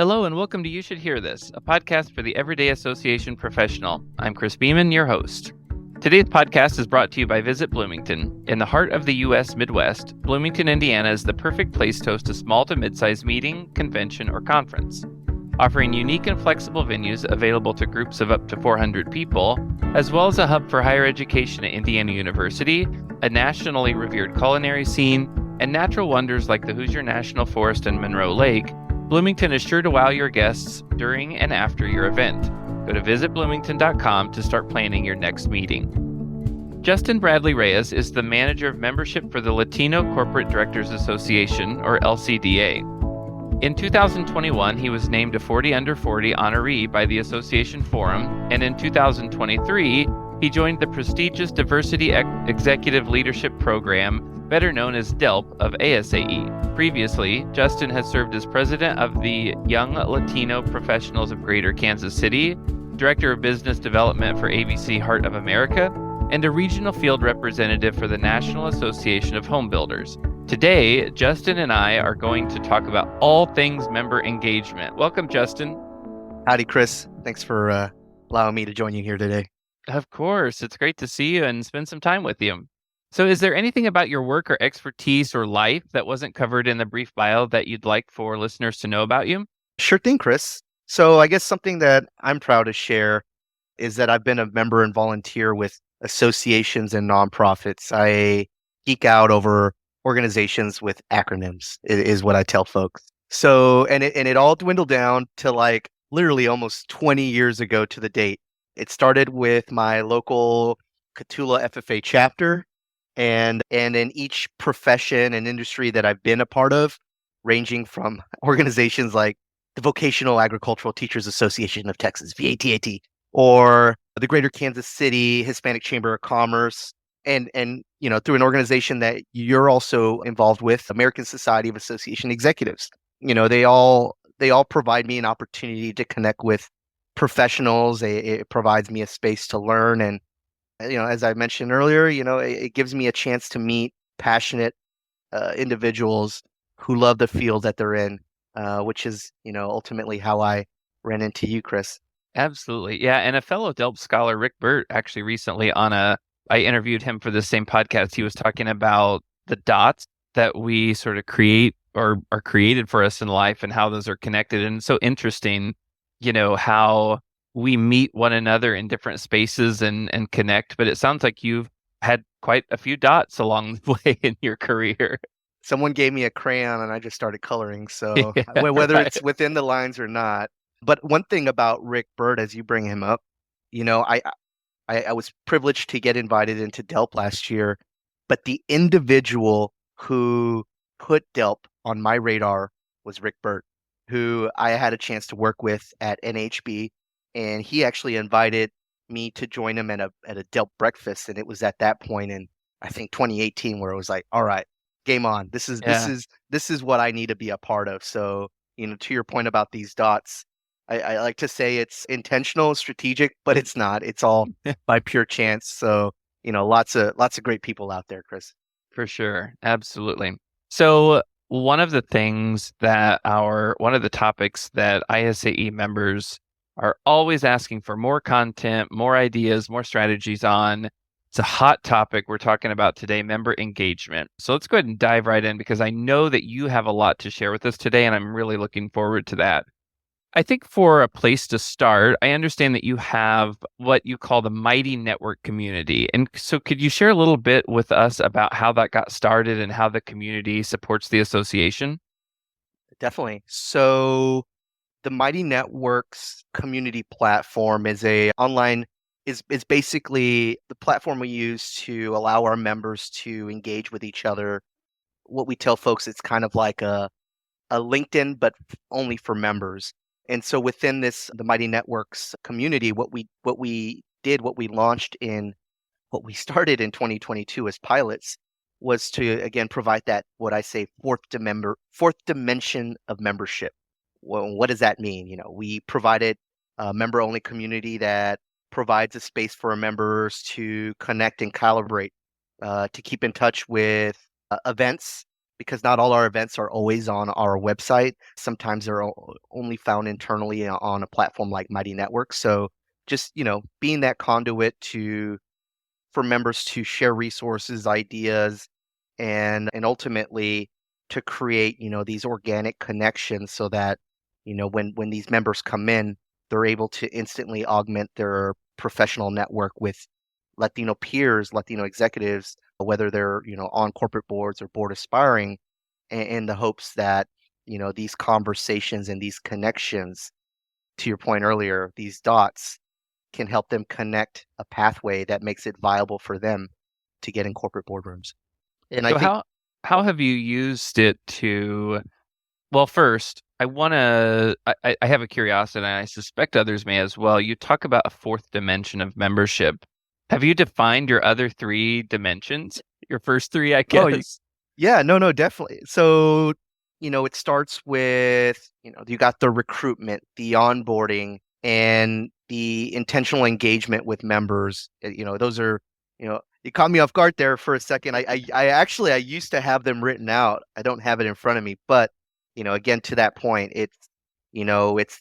Hello and welcome to You Should Hear This, a podcast for the Everyday Association professional. I'm Chris Beeman, your host. Today's podcast is brought to you by Visit Bloomington. In the heart of the U.S. Midwest, Bloomington, Indiana is the perfect place to host a small to mid-sized meeting, convention, or conference. Offering unique and flexible venues available to groups of up to 400 people, as well as a hub for higher education at Indiana University, a nationally revered culinary scene, and natural wonders like the Hoosier National Forest and Monroe Lake, Bloomington is sure to wow your guests during and after your event. Go to visitbloomington.com to start planning your next meeting. Justin Bradley Reyes is the manager of membership for the Latino Corporate Directors Association, or LCDA. In 2021, he was named a 40 Under 40 honoree by the Association Forum, and in 2023, he joined the prestigious Diversity Executive Leadership Program, better known as DELP, of ASAE. Previously, Justin has served as president of the Young Latino Professionals of Greater Kansas City, director of business development for ABC Heart of America, and a regional field representative for the National Association of Home Builders. Today, Justin and I are going to talk about all things member engagement. Welcome, Justin. Howdy, Chris. Thanks for allowing me to join you here today. Of course. It's great to see you and spend some time with you. So is there anything about your work or expertise or life that wasn't covered in the brief bio that you'd like for listeners to know about you? Sure thing, Chris. So I guess something that I'm proud to share is that I've been a member and volunteer with associations and nonprofits. I geek out over organizations with acronyms, is what I tell folks. So, and it all dwindled down to like literally almost 20 years ago to the date. It started with my local Catula FFA chapter. And in each profession and industry that I've been a part of, ranging from organizations like the Vocational Agricultural Teachers Association of Texas, VATAT, or the Greater Kansas City Hispanic Chamber of Commerce, and through an organization that you're also involved with, American Society of Association Executives. They all provide me an opportunity to connect with professionals. It provides me a space to learn, and as I mentioned earlier, it gives me a chance to meet passionate individuals who love the field that they're in, which is, ultimately how I ran into you, Chris. Absolutely. Yeah. And a fellow DELP scholar, Rick Burt, actually recently I interviewed him for the same podcast. He was talking about the dots that we sort of create or are created for us in life and how those are connected. And it's so interesting, how we meet one another in different spaces and connect, but it sounds like you've had quite a few dots along the way in your career. Someone gave me a crayon and I just started coloring. So Yeah, whether right. it's within the lines or not. But one thing about Rick Burt, as you bring him up, I was privileged to get invited into DELP last year, but the individual who put DELP on my radar was Rick Burt, who I had a chance to work with at NHB. And he actually invited me to join him at a DELP breakfast, and it was at that point in I think 2018 where it was like, all right, game on. This is what I need to be a part of. So to your point about these dots, I like to say it's intentional, strategic, but it's not. It's all by pure chance. So lots of great people out there, Chris. For sure. Absolutely. So one of the topics that ISAE members are always asking for more content, more ideas, more strategies on. It's a hot topic we're talking about today, member engagement. So let's go ahead and dive right in because I know that you have a lot to share with us today, and I'm really looking forward to that. I think for a place to start, I understand that you have what you call the Mighty Network community. And so could you share a little bit with us about how that got started and how the community supports the association? Definitely. So the Mighty Networks community platform is basically the platform we use to allow our members to engage with each other. What we tell folks, it's kind of like a LinkedIn, but only for members. And so within the Mighty Networks community, what we launched in what we started in 2022 as pilots was to, again, provide that, what I say, fourth dimension of membership. Well, what does that mean? We provided a member-only community that provides a space for our members to connect and calibrate, to keep in touch with events because not all our events are always on our website. Sometimes they're only found internally on a platform like Mighty Network. So just, being that conduit for members to share resources, ideas, and ultimately to create, these organic connections so that, when these members come in, they're able to instantly augment their professional network with Latino peers, Latino executives, whether they're, on corporate boards or board aspiring, in the hopes that, these conversations and these connections, to your point earlier, these dots can help them connect a pathway that makes it viable for them to get in corporate boardrooms. And I So think, how have you used it to, well, first, I have a curiosity, and I suspect others may as well. You talk about a fourth dimension of membership. Have you defined your other three dimensions? Your first three, I oh, guess. yeah, no, definitely. So, it starts with, you got the recruitment, the onboarding, and the intentional engagement with members. Those are, you caught me off guard there for a second. I actually, I used to have them written out. I don't have it in front of me, but, again, to that point, it's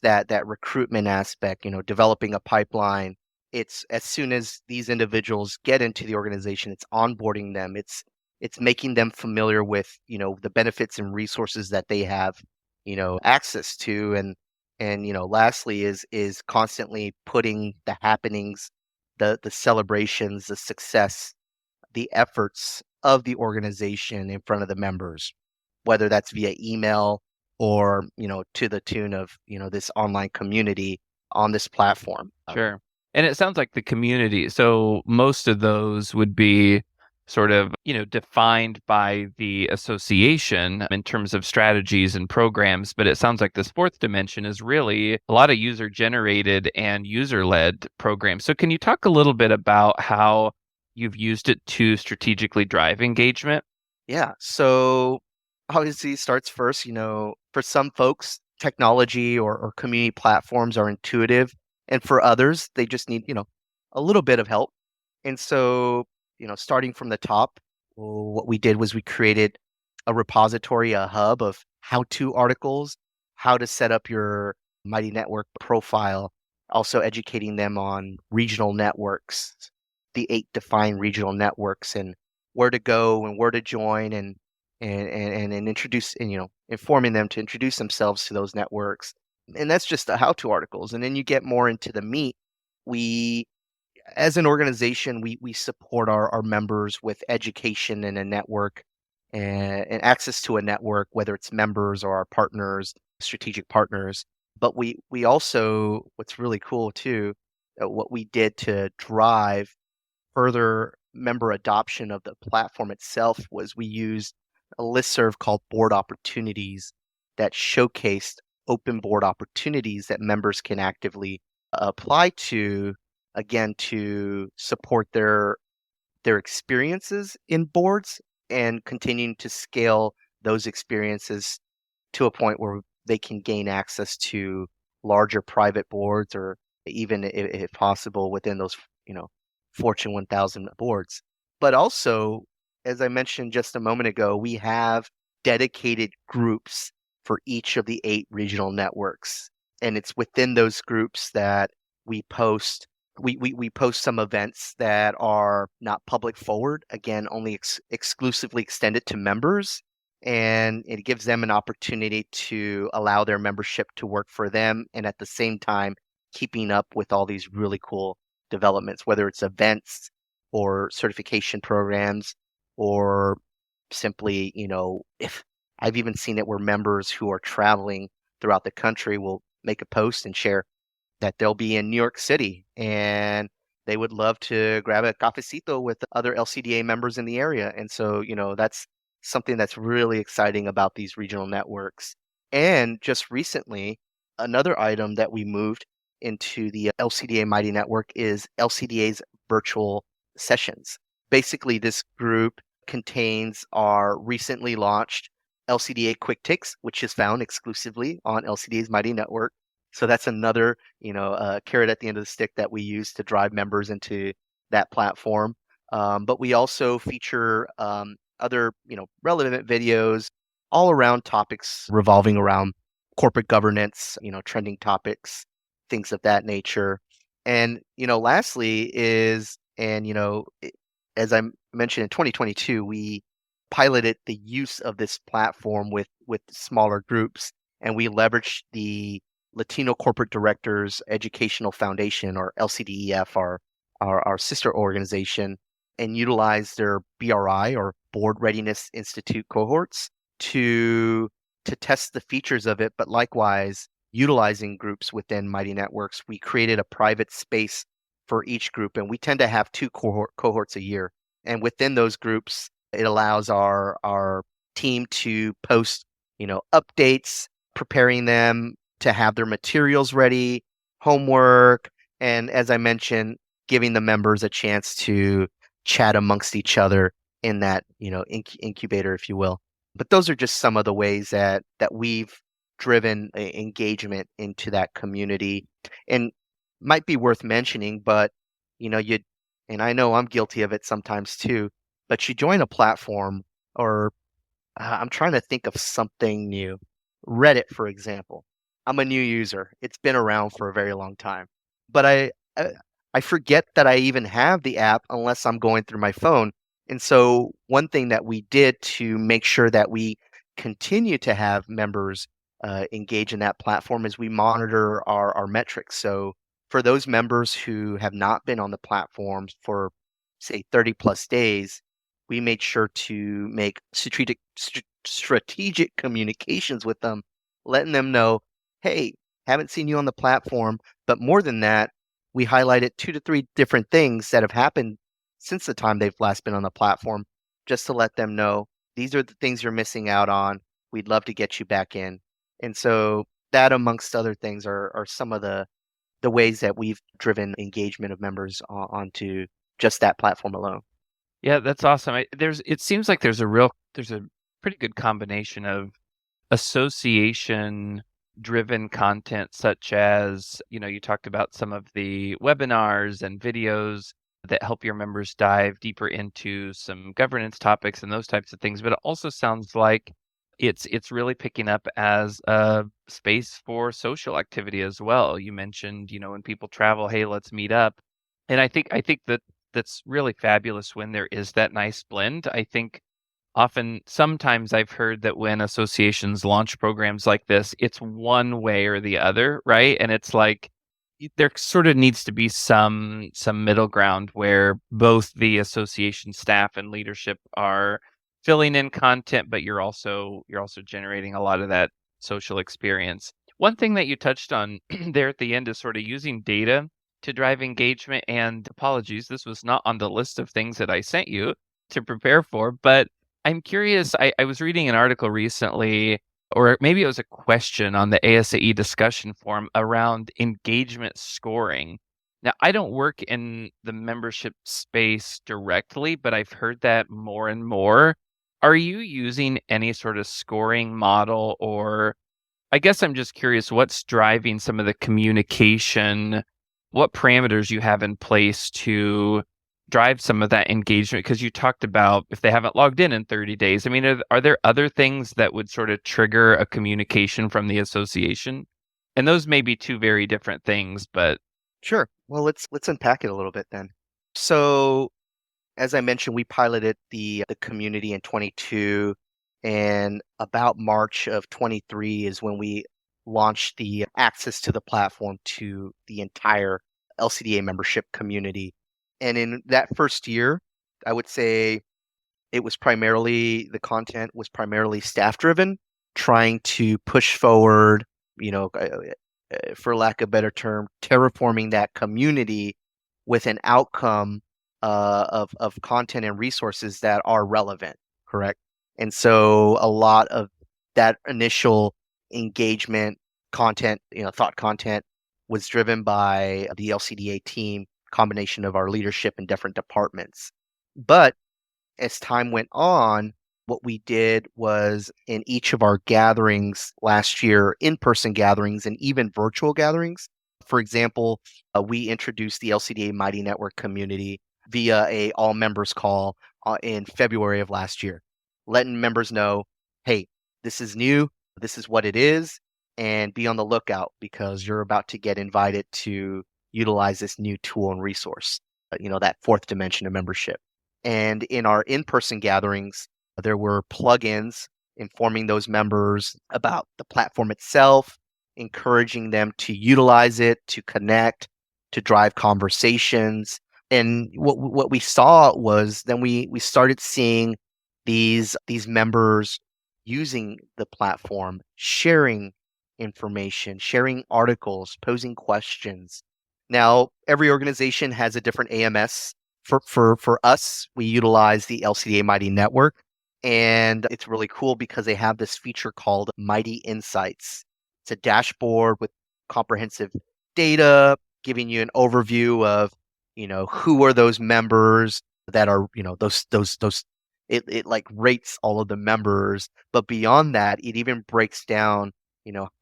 that recruitment aspect, developing a pipeline. It's as soon as these individuals get into the organization, it's onboarding them. It's making them familiar with, the benefits and resources that they have, access to. And, lastly is constantly putting the happenings, the celebrations, the success, the efforts of the organization in front of the members, whether that's via email or, to the tune of, this online community on this platform. Sure. And it sounds like the community. So most of those would be sort of, defined by the association in terms of strategies and programs. But it sounds like this fourth dimension is really a lot of user generated and user led programs. So can you talk a little bit about how you've used it to strategically drive engagement? Yeah. So obviously it starts first, for some folks, technology or community platforms are intuitive. And for others, they just need, a little bit of help. And so, starting from the top, what we did was we created a repository, a hub of how-to articles, how to set up your Mighty Network profile, also educating them on regional networks, the 8 defined regional networks, and where to go and where to join, and introduce, and informing them to introduce themselves to those networks. And that's just the how-to articles. And then you get more into the meat. We, as an organization, we support our members with education and a network, and access to a network, whether it's members or our partners, strategic partners. But we also, what's really cool too, what we did to drive further member adoption of the platform itself was we used a listserv called Board Opportunities that showcased open board opportunities that members can actively apply to, again, to support their experiences in boards and continuing to scale those experiences to a point where they can gain access to larger private boards, or even if possible within those, Fortune 1000 boards. But also, as I mentioned just a moment ago, we have dedicated groups for each of the 8 regional networks. And it's within those groups that we post we post some events that are not public forward, again, only exclusively extended to members. And it gives them an opportunity to allow their membership to work for them, and at the same time keeping up with all these really cool developments, whether it's events or certification programs, or simply, if I've even seen it where members who are traveling throughout the country will make a post and share that they'll be in New York City and they would love to grab a cafecito with other LCDA members in the area. And so, that's something that's really exciting about these regional networks. And just recently, another item that we moved into the LCDA Mighty Network is LCDA's virtual sessions. Basically, this group contains our recently launched LCDA Quick Takes, which is found exclusively on LCDA's Mighty Network. So that's another, carrot at the end of the stick that we use to drive members into that platform. But we also feature other, relevant videos all around topics revolving around corporate governance, trending topics, things of that nature. And, lastly is, and, as I mentioned in 2022, we piloted the use of this platform with smaller groups, and we leveraged the Latino Corporate Directors Educational Foundation, or LCDEF, our sister organization, and utilized their BRI, or Board Readiness Institute cohorts to test the features of it, but likewise utilizing groups within Mighty Networks. We created a private space for each group, and we tend to have two cohorts a year. And within those groups, it allows our team to post, updates, preparing them to have their materials ready, homework, and as I mentioned, giving the members a chance to chat amongst each other in that, incubator, if you will. But those are just some of the ways that we've driven engagement into that community. And might be worth mentioning, but you and I know I'm guilty of it sometimes too, but you join a platform, or I'm trying to think of something new. Reddit, for example. I'm a new user. It's been around for a very long time. But I forget that I even have the app unless I'm going through my phone. And so one thing that we did to make sure that we continue to have members engage in that platform is we monitor our metrics. So for those members who have not been on the platform for, say, 30 plus days, we made sure to make strategic communications with them, letting them know, hey, haven't seen you on the platform. But more than that, we highlighted 2 to 3 different things that have happened since the time they've last been on the platform, just to let them know these are the things you're missing out on. We'd love to get you back in. And so that, amongst other things, are some of the ways that we've driven engagement of members onto just that platform alone. Yeah, that's awesome. It seems like there's a pretty good combination of association driven content, such as, you talked about some of the webinars and videos that help your members dive deeper into some governance topics and those types of things. But it also sounds like it's really picking up as a space for social activity as well. You mentioned, when people travel, hey, let's meet up. And I think that that's really fabulous when there is that nice blend. I think sometimes I've heard that when associations launch programs like this, it's one way or the other, right? And it's like there sort of needs to be some middle ground where both the association staff and leadership are filling in content, but you're also generating a lot of that social experience. One thing that you touched on there at the end is sort of using data to drive engagement. And apologies, this was not on the list of things that I sent you to prepare for, but I'm curious. I was reading an article recently, or maybe it was a question on the ASAE discussion forum around engagement scoring. Now, I don't work in the membership space directly, but I've heard that more and more. Are you using any sort of scoring model, or I guess I'm just curious what's driving some of the communication, what parameters you have in place to drive some of that engagement? Because you talked about if they haven't logged in 30 days. I mean, are there other things that would sort of trigger a communication from the association? And those may be two very different things, but Sure. Well, let's unpack it a little bit then. So, as I mentioned, we piloted the community in 22, and about March of 23 is when we launched the access to the platform to the entire LCDA membership community. And in that first year, I would say the content was primarily staff driven, trying to push forward, for lack of a better term, terraforming that community with an outcome of content and resources that are relevant, correct? And so a lot of that initial engagement content, thought content, was driven by the LCDA team, combination of our leadership in different departments. But as time went on, what we did was in each of our gatherings last year, in-person gatherings and even virtual gatherings. For example, we introduced the LCDA Mighty Network community via a all members call in February of last year. letting members know, hey, this is new, this is what it is, and be on the lookout because you're about to get invited to utilize this new tool and resource, that fourth dimension of membership. And in our in-person gatherings, there were plugins informing those members about the platform itself, encouraging them to utilize it, to connect, to drive conversations. And what we saw was then we started seeing these members using the platform, sharing information, sharing articles, posing questions. Now, every organization has a different AMS. For us, we utilize the LCDA Mighty Network, and it's really cool because they have this feature called Mighty Insights. It's a dashboard with comprehensive data, giving you an overview of, who are those members that are, those it like rates all of the members, but beyond that, it even breaks down,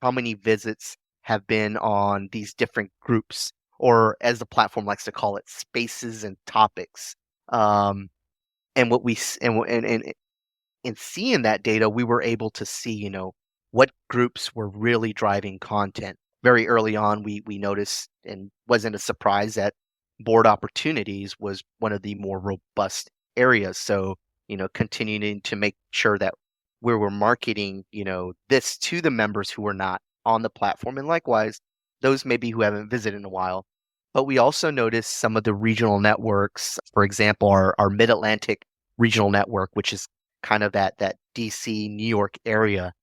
how many visits have been on these different groups, or as the platform likes to call it, spaces and topics. And what we s- and w- and in seeing that data, we were able to see, what groups were really driving content. Very early on, we noticed, and wasn't a surprise, that board opportunities was one of the more robust areas. So, continuing to make sure that we were marketing, this to the members who were not on the platform, and likewise, those maybe who haven't visited in a while. But we also noticed some of the regional networks, for example, our Mid-Atlantic regional network, which is kind of that DC, New York area.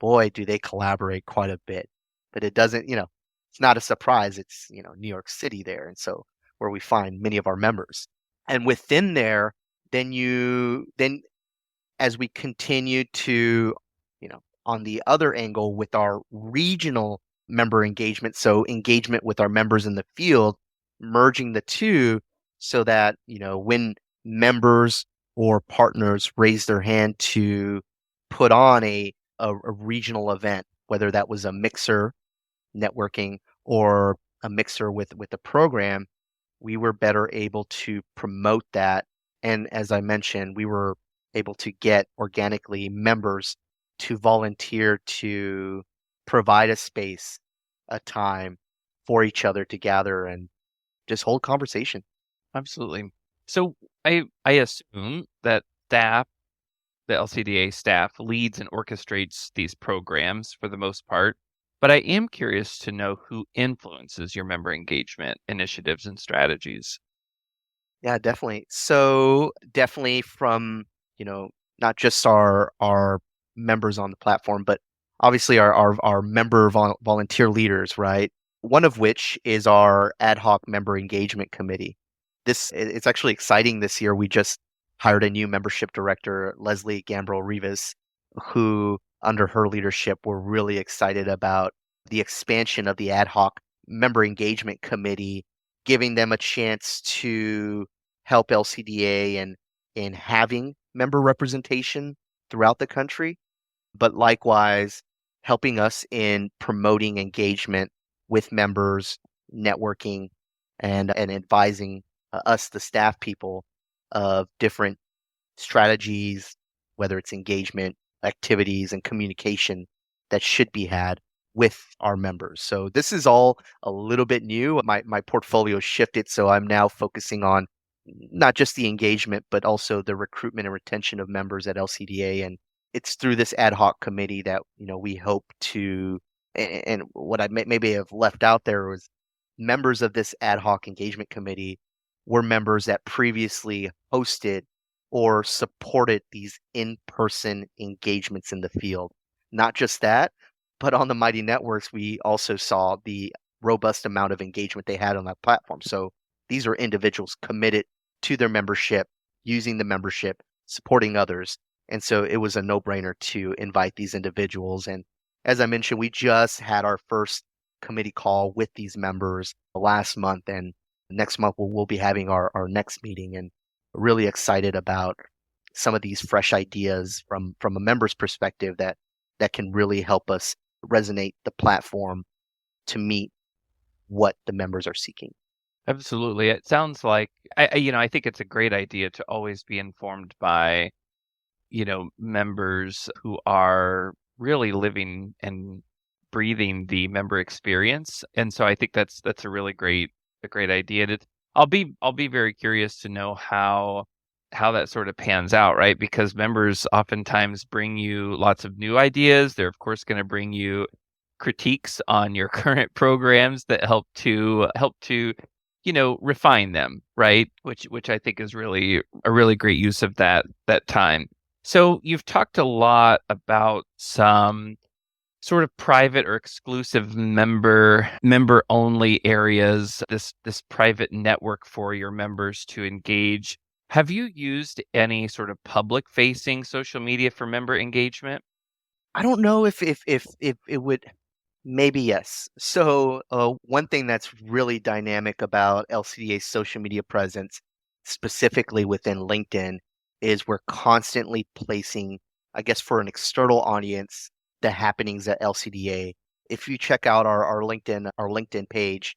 Boy, do they collaborate quite a bit. But it doesn't, it's not a surprise. It's, New York City there. And so where we find many of our members. And within there, then as we continue to, on the other angle with our regional member engagement, so engagement with our members in the field, merging the two so that, when members or partners raise their hand to put on a regional event, whether that was a mixer networking or a mixer with a program, we were better able to promote that. And as I mentioned, we were able to get organically members to volunteer to provide a space, a time for each other to gather and just hold conversation. Absolutely. So I assume that staff, the LCDA staff, leads and orchestrates these programs for the most part. But I am curious to know who influences your member engagement initiatives and strategies. Yeah, definitely. So definitely from, not just our members on the platform, but obviously our member volunteer leaders, right? One of which is our ad hoc member engagement committee. It's actually exciting this year. We just hired a new membership director, Leslie Gambrell Rivas, who under her leadership, we're really excited about the expansion of the ad hoc member engagement committee, giving them a chance to help LCDA in having member representation throughout the country, but likewise helping us in promoting engagement with members, networking, and advising us, the staff people, of different strategies, whether it's engagement, activities, and communication that should be had with our members. So this is all a little bit new. My portfolio shifted, so I'm now focusing on not just the engagement, but also the recruitment and retention of members at LCDA. And it's through this ad hoc committee that, we hope to, and what I maybe have left out there was members of this ad hoc engagement committee were members that previously hosted or supported these in-person engagements in the field. Not just that, but on the Mighty Networks, we also saw the robust amount of engagement they had on that platform. So these are individuals committed to their membership, using the membership, supporting others. And so it was a no-brainer to invite these individuals. And as I mentioned, we just had our first committee call with these members last month. And next month, we'll be having our next meeting, and really excited about some of these fresh ideas from a member's perspective that can really help us resonate the platform to meet what the members are seeking. Absolutely. It sounds like I think it's a great idea to always be informed by members who are really living and breathing the member experience. And so I think that's a great idea. And I'll be very curious to know how that sort of pans out, right? Because members oftentimes bring you lots of new ideas. They're of course going to bring you critiques on your current programs that help to refine them, right? Which I think is really a really great use of that time. So you've talked a lot about some sort of private or exclusive member only areas, this private network for your members to engage. Have you used any sort of public facing social media for member engagement? I don't know if it would. Maybe yes. So, one thing that's really dynamic about LCDA's social media presence, specifically within LinkedIn, is we're constantly placing, I guess, for an external audience, the happenings at LCDA. If you check out our LinkedIn page,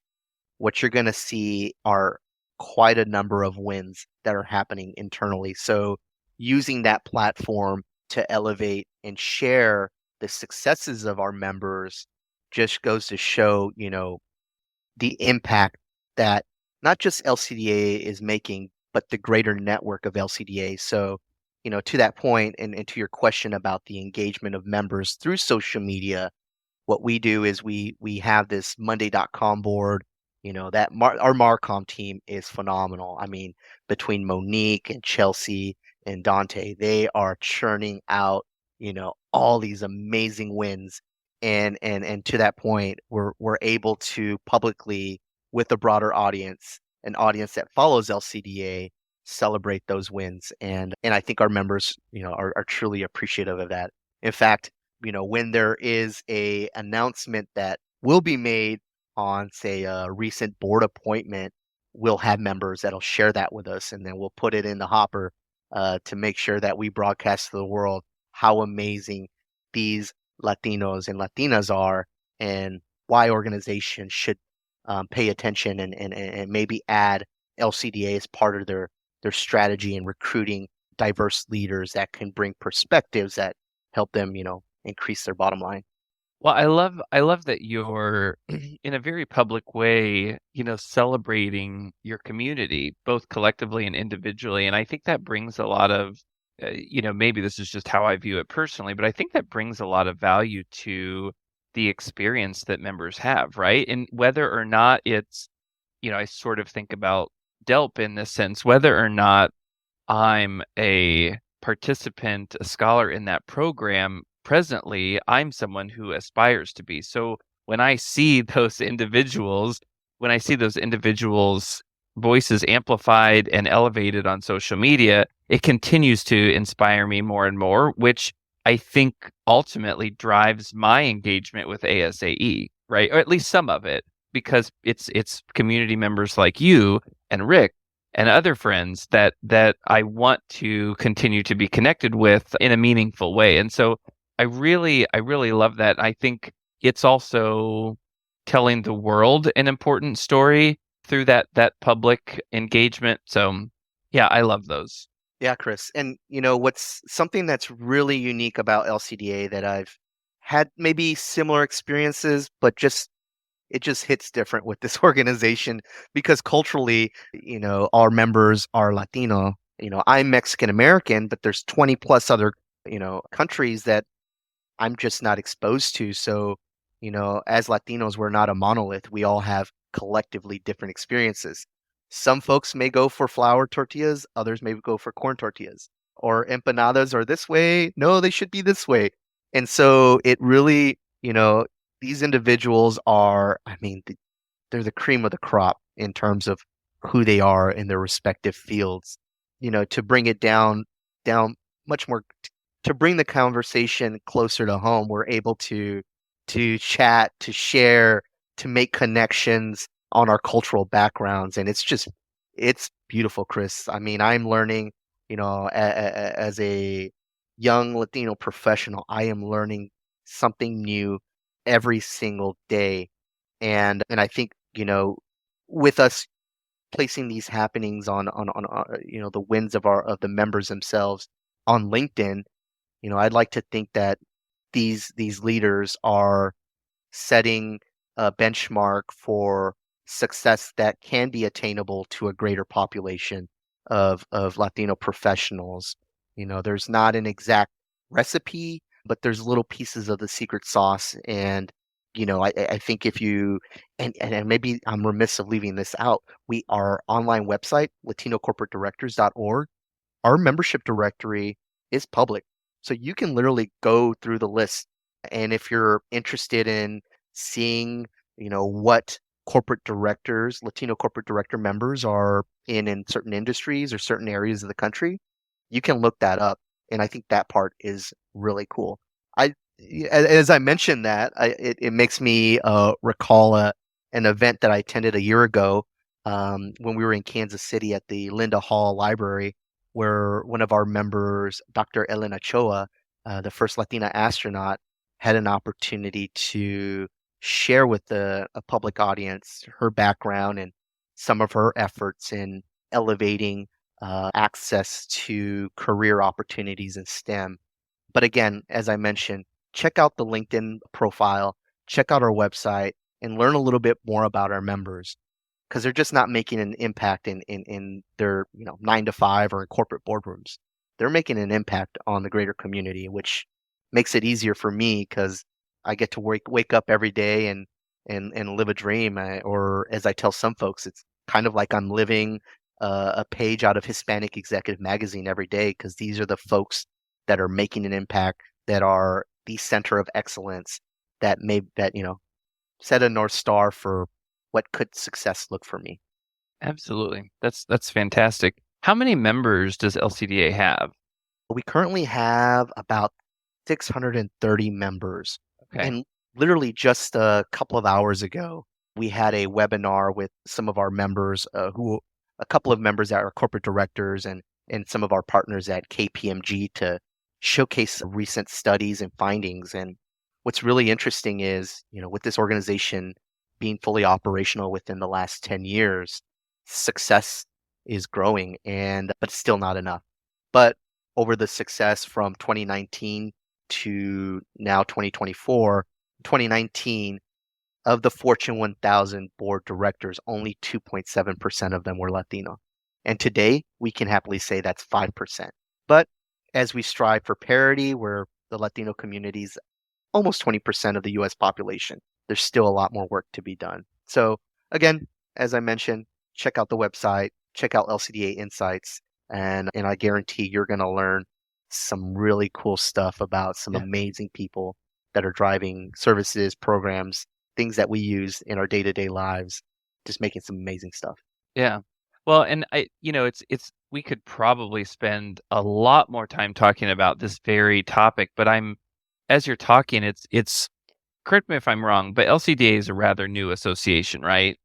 what you're going to see are quite a number of wins that are happening internally. So, using that platform to elevate and share the successes of our members just goes to show, the impact that not just LCDA is making, but the greater network of LCDA. So, to that point, and to your question about the engagement of members through social media, what we do is we have this Monday.com board. Our Marcom team is phenomenal. I mean, between Monique and Chelsea and Dante, they are churning out, all these amazing wins. And to that point, we're able to publicly, with a broader audience, an audience that follows LCDA, celebrate those wins. And I think our members, are truly appreciative of that. In fact, when there is a announcement that will be made on, say, a recent board appointment, we'll have members that'll share that with us, and then we'll put it in the hopper to make sure that we broadcast to the world how amazing these Latinos and Latinas are, and why organizations should pay attention and maybe add LCDA as part of their strategy in recruiting diverse leaders that can bring perspectives that help them, increase their bottom line. Well, I love that you're in a very public way, celebrating your community, both collectively and individually. And I think that brings a lot of, maybe this is just how I view it personally, but I think that brings a lot of value to the experience that members have, right? And whether or not it's, I sort of think about DELP in this sense, whether or not I'm a participant, a scholar in that program. Presently, I'm someone who aspires to be. So when I see those individuals' voices amplified and elevated on social media, it continues to inspire me more and more, which I think ultimately drives my engagement with ASAE, right? Or at least some of it, because it's community members like you and Rick and other friends that I want to continue to be connected with in a meaningful way. And so I really love that. I think it's also telling the world an important story through that public engagement. So yeah, I love those. Yeah, Chris. And what's something that's really unique about LCDA that I've had maybe similar experiences, but it just hits different with this organization because culturally, our members are Latino. I'm Mexican American, but there's 20 plus other, countries that I'm just not exposed to. So, as Latinos, we're not a monolith. We all have collectively different experiences. Some folks may go for flour tortillas, others may go for corn tortillas, or empanadas are this way. No, they should be this way. And so it really, these individuals are, I mean, they're the cream of the crop in terms of who they are in their respective fields. To bring it down much more, to bring the conversation closer to home, we're able to chat, to share, to make connections on our cultural backgrounds, and it's beautiful, Chris. I mean, I'm learning, as a young Latino professional, I am learning something new every single day, and I think, with us placing these happenings on the wins of the members themselves, on LinkedIn, I'd like to think that these leaders are setting a benchmark for success that can be attainable to a greater population of Latino professionals. There's not an exact recipe, but there's little pieces of the secret sauce. And, I think if you, and maybe I'm remiss of leaving this out, our online website, latinocorporatedirectors.org, our membership directory is public. So you can literally go through the list. And if you're interested in seeing, what corporate directors, Latino corporate director members are in certain industries or certain areas of the country, you can look that up. And I think that part is really cool. I, as I mentioned that, it makes me recall an event that I attended a year ago when we were in Kansas City at the Linda Hall Library, where one of our members, Dr. Elena Choa, the first Latina astronaut, had an opportunity to share with a public audience her background and some of her efforts in elevating access to career opportunities in STEM. But again, as I mentioned, check out the LinkedIn profile, check out our website, and learn a little bit more about our members because they're just not making an impact in their 9 to 5 or in corporate boardrooms. They're making an impact on the greater community, which makes it easier for me because I get to wake up every day and live a dream. Or as I tell some folks, it's kind of like I'm living a page out of Hispanic Executive Magazine every day because these are the folks that are making an impact, that are the center of excellence, that set a North Star for what could success look for me. Absolutely. That's fantastic. How many members does LCDA have? We currently have about 630 members. Okay. And literally just a couple of hours ago, we had a webinar with some of our members, a couple of members that are corporate directors and some of our partners at KPMG to showcase recent studies and findings. And what's really interesting is, with this organization being fully operational within the last 10 years, success is growing but still not enough. But over the success from 2019 to now 2024, 2019, of the Fortune 1000 board directors, only 2.7% of them were Latino. And today, we can happily say that's 5%. But as we strive for parity, where the Latino community is almost 20% of the US population, there's still a lot more work to be done. So again, as I mentioned, check out the website, check out LCDA Insights, and I guarantee you're going to learn some really cool stuff about some Yeah. amazing people that are driving services, programs, things that we use in our day-to-day lives, just making some amazing stuff. Yeah. Well, and it's we could probably spend a lot more time talking about this very topic, but as you're talking, it's correct me if I'm wrong, but LCDA is a rather new association, right?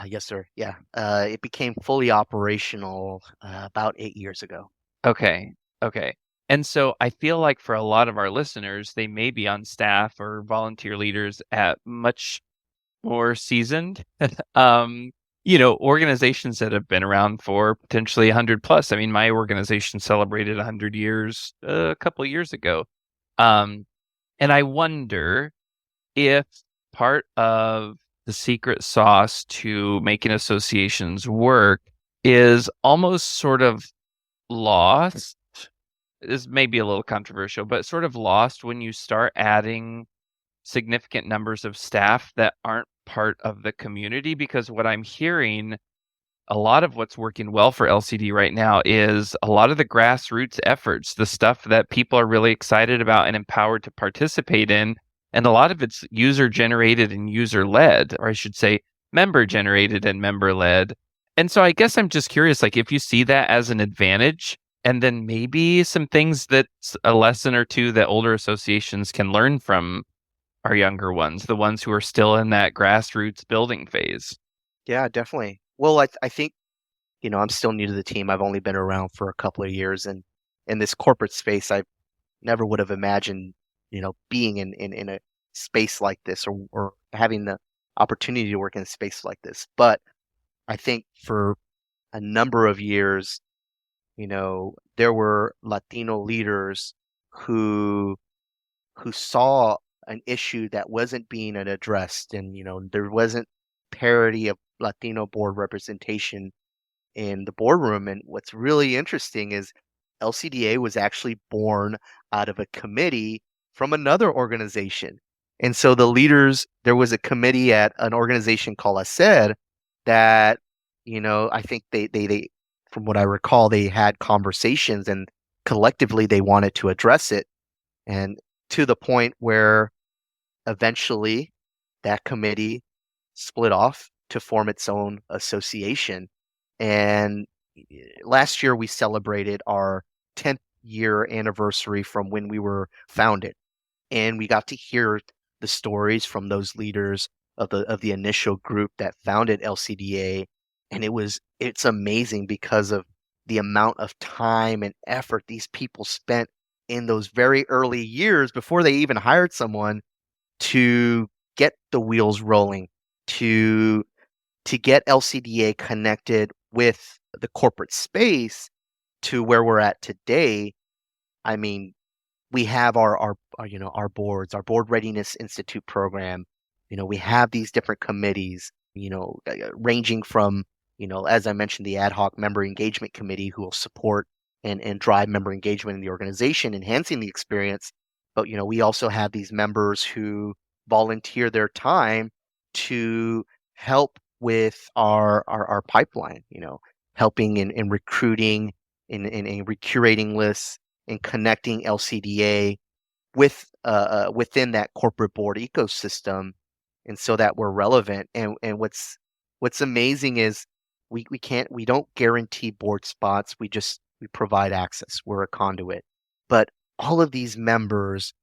Yes, sir. Yeah. It became fully operational about 8 years ago. Okay. Okay. And so I feel like for a lot of our listeners, they may be on staff or volunteer leaders at much more seasoned, organizations that have been around for potentially 100 plus. I mean, my organization celebrated 100 years a couple of years ago. Um, and I wonder if part of the secret sauce to making associations work is almost sort of lost. This may be a little controversial, but sort of lost when you start adding significant numbers of staff that aren't part of the community. Because what I'm hearing, a lot of what's working well for LCD right now is a lot of the grassroots efforts, the stuff that people are really excited about and empowered to participate in. And a lot of it's user generated and user led, or I should say member generated and member led. And so I guess I'm just curious, like if you see that as an advantage, and then maybe some things that's a lesson or two that older associations can learn from our younger ones, the ones who are still in that grassroots building phase. Yeah, definitely. Well, I think, I'm still new to the team. I've only been around for a couple of years, and in this corporate space, I never would have imagined, being in a space like this or having the opportunity to work in a space like this. But I think for a number of years, there were Latino leaders who saw an issue that wasn't being addressed, and there wasn't parity of Latino board representation in the boardroom. And what's really interesting is LCDA was actually born out of a committee from another organization. And so there was a committee at an organization called ACER that, I think they, from what I recall, they had conversations and collectively they wanted to address it. And to the point where eventually that committee split off to form its own association. And last year we celebrated our 10th year anniversary from when we were founded. And we got to hear the stories from those leaders of the initial group that founded LCDA. And it's amazing because of the amount of time and effort these people spent in those very early years before they even hired someone to get the wheels rolling, to get LCDA connected with the corporate space to where we're at today. I mean, we have our boards, our Board Readiness Institute program. We have these different committees, ranging from, as I mentioned, the ad hoc member engagement committee who will support and drive member engagement in the organization, enhancing the experience. But, we also have these members who volunteer their time to help with our pipeline, helping in recruiting, in recurating lists, and connecting LCDA with within that corporate board ecosystem, and so that we're relevant. And what's amazing is we don't guarantee board spots. We provide access. We're a conduit. But all of these members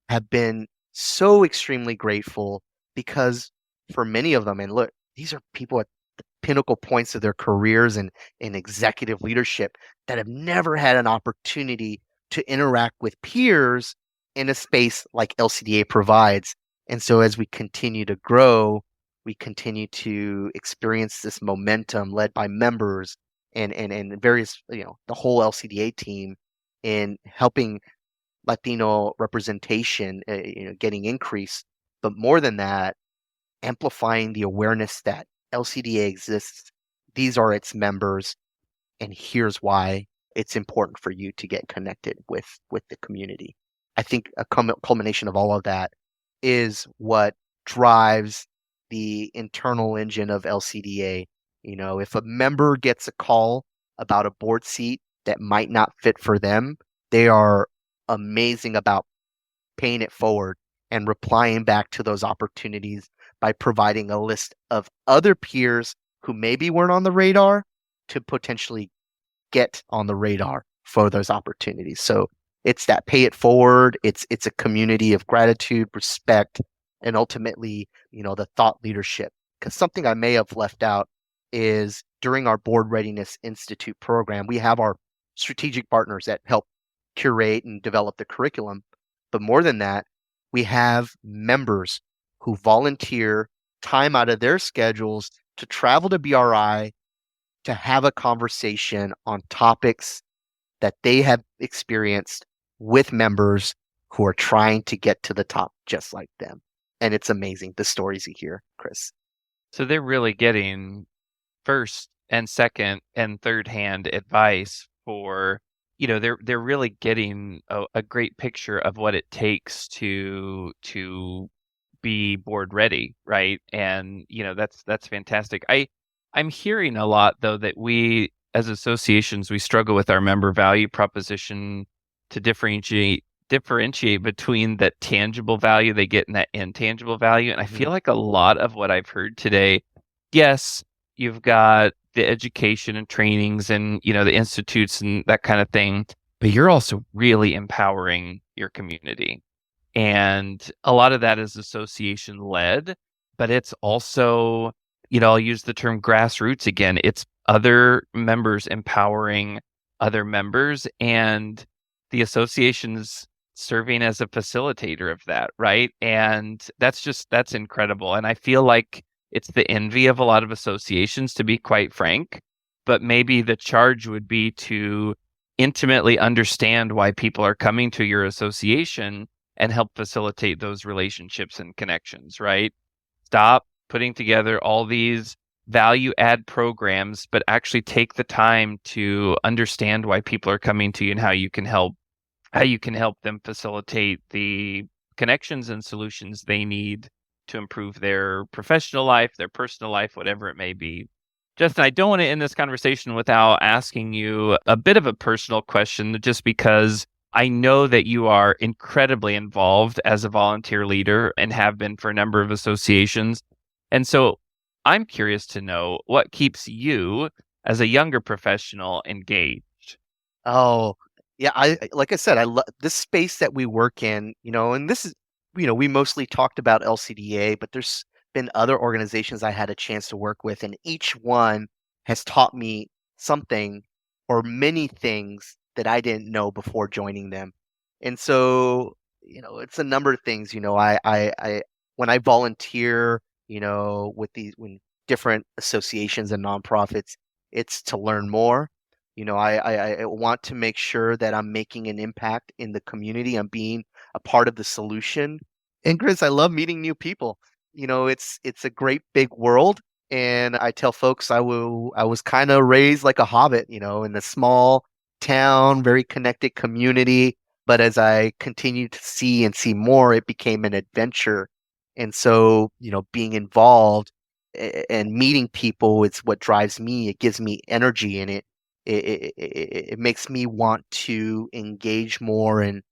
have been so extremely grateful because for many of them, and look, these are people at the pinnacle points of their careers and in executive leadership that have never had an opportunity to interact with peers in a space like LCDA provides. And so as we continue to grow, we continue to experience this momentum led by members and various, the whole LCDA team in helping Latino representation, getting increased. But more than that, amplifying the awareness that LCDA exists. These are its members, and here's why it's important for you to get connected with the community. I think a culmination of all of that is what drives the internal engine of LCDA. If a member gets a call about a board seat that might not fit for them, they are amazing about paying it forward and replying back to those opportunities by providing a list of other peers who maybe weren't on the radar to potentially get on the radar for those opportunities. So it's that pay it forward. It's a community of gratitude, respect, and ultimately, the thought leadership. Because something I may have left out is during our Board Readiness Institute program, we have our strategic partners that help curate and develop the curriculum. But more than that, we have members who volunteer time out of their schedules to travel to BRI to have a conversation on topics that they have experienced with members who are trying to get to the top just like them. And it's amazing, the stories you hear, Chris. So they're really getting first and second and third hand advice for, they're really getting a great picture of what it takes to be board ready, right? And that's fantastic. I'm hearing a lot though that we as associations we struggle with our member value proposition to differentiate between that tangible value they get and that intangible value. And I feel like a lot of what I've heard today, yes, you've got the education and trainings and the institutes and that kind of thing, but you're also really empowering your community. And a lot of that is association led, but it's also, I'll use the term grassroots again. It's other members empowering other members, and the association's serving as a facilitator of that, right? And that's incredible. And I feel like it's the envy of a lot of associations, to be quite frank, but maybe the charge would be to intimately understand why people are coming to your association and help facilitate those relationships and connections, right? Stop putting together all these value add programs, but actually take the time to understand why people are coming to you and how you can help them facilitate the connections and solutions they need to improve their professional life, their personal life, whatever it may be. Justin, I don't want to end this conversation without asking you a bit of a personal question, just because I know that you are incredibly involved as a volunteer leader and have been for a number of associations. And so I'm curious to know what keeps you as a younger professional engaged. Oh, yeah. Like I said, I love this space that we work in, and this is, we mostly talked about LCDA, but there's been other organizations I had a chance to work with, and each one has taught me something or many things that I didn't know before joining them. And so, it's a number of things, when I volunteer, with these when different associations and nonprofits, it's to learn more. I want to make sure that I'm making an impact in the community. I'm being a part of the solution. And Chris, I love meeting new people. It's a great big world. And I tell folks I was kind of raised like a hobbit, in a small town, very connected community. But as I continued to see more, it became an adventure. And so, being involved and meeting people, it's what drives me. It gives me energy, and it makes me want to engage more in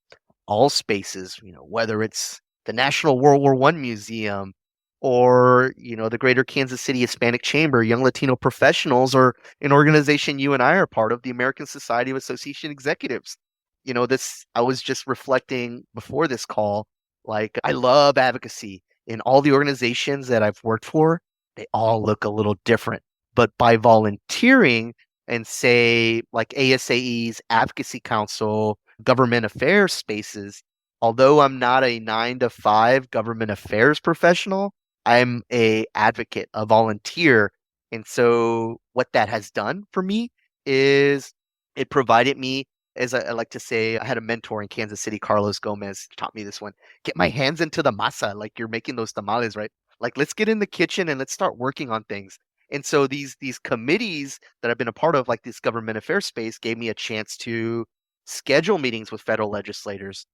all spaces, whether it's the National World War One Museum or, the Greater Kansas City Hispanic Chamber, Young Latino Professionals, or an organization you and I are part of, the American Society of Association Executives. I was just reflecting before this call, like I love advocacy in all the organizations that I've worked for. They all look a little different, but by volunteering and say like ASAE's Advocacy Council, government affairs spaces, although I'm not a 9 to 5 government affairs professional, I'm a advocate, a volunteer. And so what that has done for me is it provided me, as I like to say, I had a mentor in Kansas City, Carlos Gomez, taught me this one. Get my hands into the masa, like you're making those tamales, right? Like let's get in the kitchen and let's start working on things. And so these committees that I've been a part of, like this government affairs space, gave me a chance to schedule meetings with federal legislators,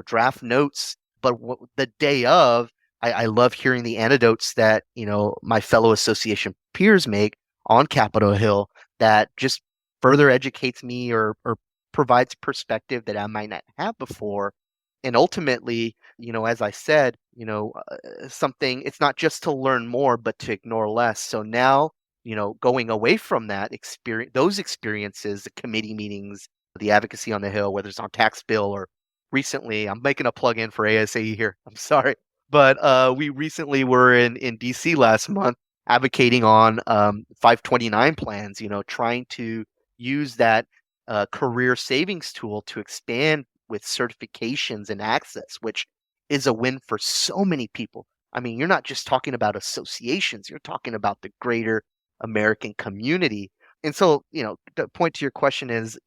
draft notes. But the day of, I love hearing the anecdotes that, my fellow association peers make on Capitol Hill that just further educates me or provides perspective that I might not have before. And ultimately, as I said, something, it's not just to learn more, but to ignore less. So now, going away from that experience, those experiences, the committee meetings, the advocacy on the Hill, whether it's on tax bill or recently, I'm making a plug in for ASAE here. I'm sorry. But we recently were in DC last month advocating on 529 plans, trying to use that career savings tool to expand with certifications and access, which is a win for so many people. I mean, you're not just talking about associations, you're talking about the greater American community. And so, the point to your question is,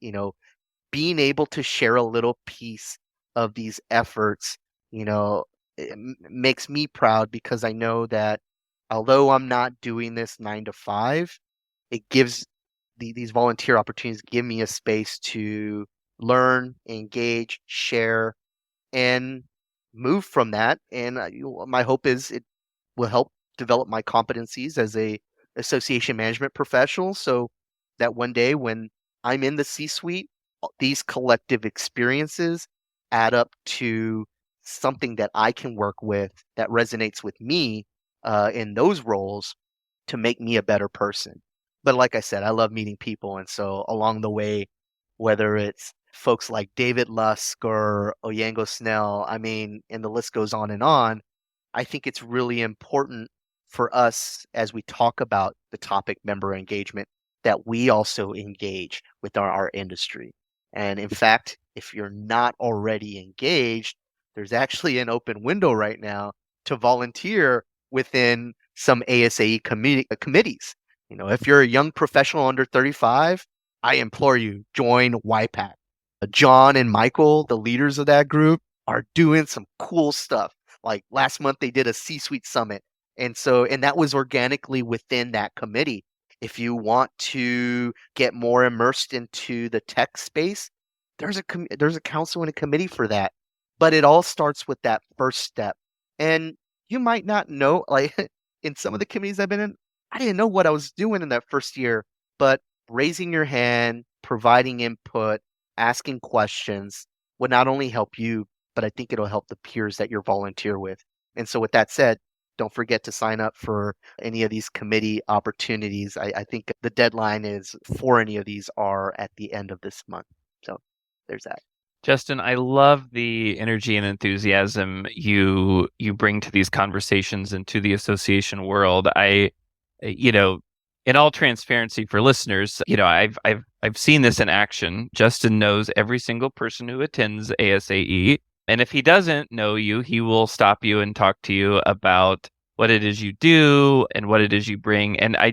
being able to share a little piece of these efforts, makes me proud because I know that although I'm not doing this 9 to 5, it gives these volunteer opportunities give me a space to learn, engage, share, and move from that. And my hope is it will help develop my competencies as a association management professional, so that one day when I'm in the C-suite, these collective experiences add up to something that I can work with that resonates with me in those roles to make me a better person. But like I said, I love meeting people. And so along the way, whether it's folks like David Lusk or Oyango Snell, I mean, and the list goes on, I think it's really important for us as we talk about the topic member engagement that we also engage with our industry. And in fact, if you're not already engaged, there's actually an open window right now to volunteer within some ASAE committees. If you're a young professional under 35 I implore you, join YPAC. John and Michael, the leaders of that group, are doing some cool stuff. Like last month, they did a C-suite summit. And that was organically within that committee. If you want to get more immersed into the tech space, there's a council and a committee for that. But it all starts with that first step. And you might not know, like in some of the committees I've been in, I didn't know what I was doing in that first year, but raising your hand, providing input, asking questions would not only help you, but I think it'll help the peers that you're volunteer with. And so with that said, don't forget to sign up for any of these committee opportunities. I think the deadline is for any of these are at the end of this month. So there's that. Justin, I love the energy and enthusiasm you bring to these conversations and to the association world. In all transparency for listeners, I've seen this in action. Justin knows every single person who attends ASAE. And if he doesn't know you, he will stop you and talk to you about what it is you do and what it is you bring. And I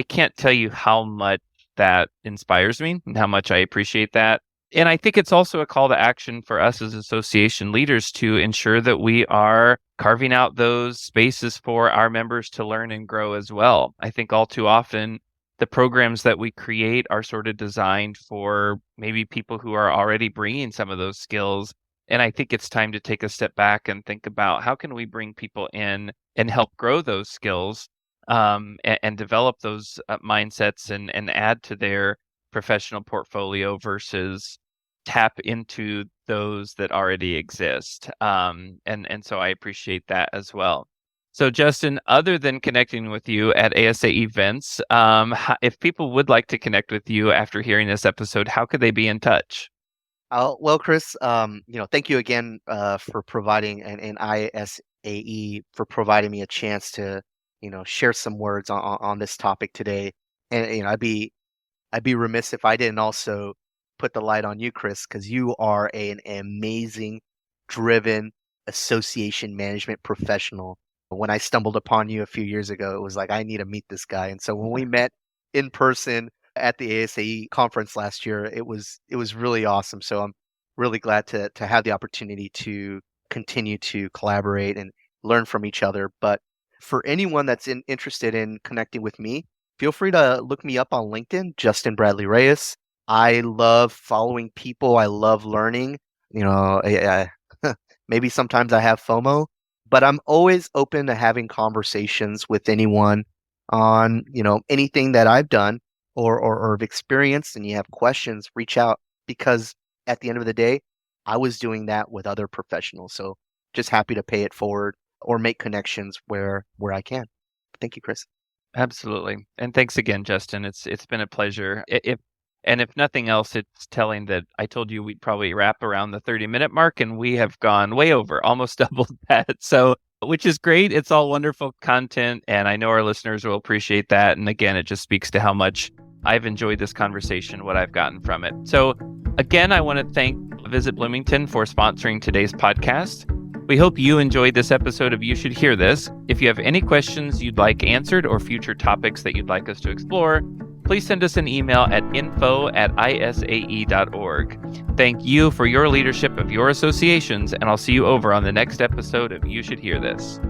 can't tell you how much that inspires me and how much I appreciate that. And I think it's also a call to action for us as association leaders to ensure that we are carving out those spaces for our members to learn and grow as well. I think all too often, the programs that we create are sort of designed for maybe people who are already bringing some of those skills. And I think it's time to take a step back and think about how can we bring people in and help grow those skills and develop those mindsets and add to their professional portfolio versus tap into those that already exist. And so I appreciate that as well. So Justin, other than connecting with you at ASA events, if people would like to connect with you after hearing this episode, how could they be in touch? Well, Chris, thank you again for providing an ISAE for providing me a chance to, share some words on this topic today. And I'd be remiss if I didn't also put the light on you, Chris, because you are an amazing, driven association management professional. When I stumbled upon you a few years ago, it was like, I need to meet this guy. And so when we met in person at the ASAE conference last year, it was really awesome. So I'm really glad to have the opportunity to continue to collaborate and learn from each other. But for anyone that's interested in connecting with me, feel free to look me up on LinkedIn, Justin Bradley Reyes. I love following people. I love learning. Maybe sometimes I have FOMO, but I'm always open to having conversations with anyone on, anything that I've done or have experienced, and you have questions, reach out, because at the end of the day, I was doing that with other professionals. So just happy to pay it forward or make connections where I can. Thank you, Chris. Absolutely. And thanks again, Justin. It's been a pleasure. If nothing else, it's telling that I told you we'd probably wrap around the 30-minute mark, and we have gone way over, almost doubled that. So, which is great. It's all wonderful content, and I know our listeners will appreciate that. And again, it just speaks to how much I've enjoyed this conversation, what I've gotten from it. So again, I want to thank Visit Bloomington for sponsoring today's podcast. We hope you enjoyed this episode of You Should Hear This. If you have any questions you'd like answered or future topics that you'd like us to explore, please send us an email at info@isae.org. Thank you for your leadership of your associations, and I'll see you over on the next episode of You Should Hear This.